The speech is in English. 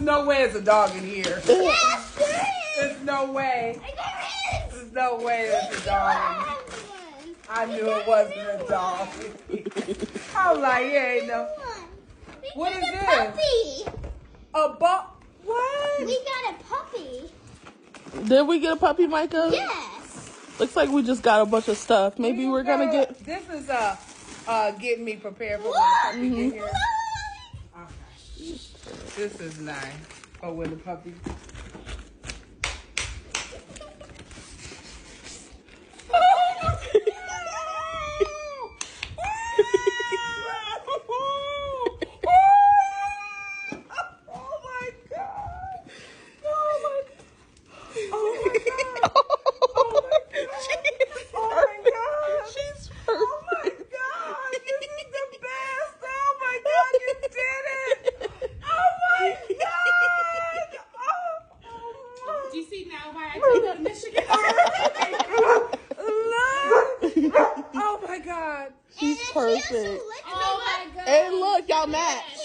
There's no way it's a dog in here. Yes, there is. There's no way. There is. There's no way there's a dog in here. I knew it wasn't a dog. I was like, yeah, ain't no. What is this? Puppy. A what? We got a puppy. Did we get a puppy, Micah? Yes. Looks like we just got a bunch of stuff. Maybe we're gonna get. This is getting me prepared for when the puppy get here. Okay. This is nice. Oh, when the puppy. She's perfect. Oh my God. And look, y'all match.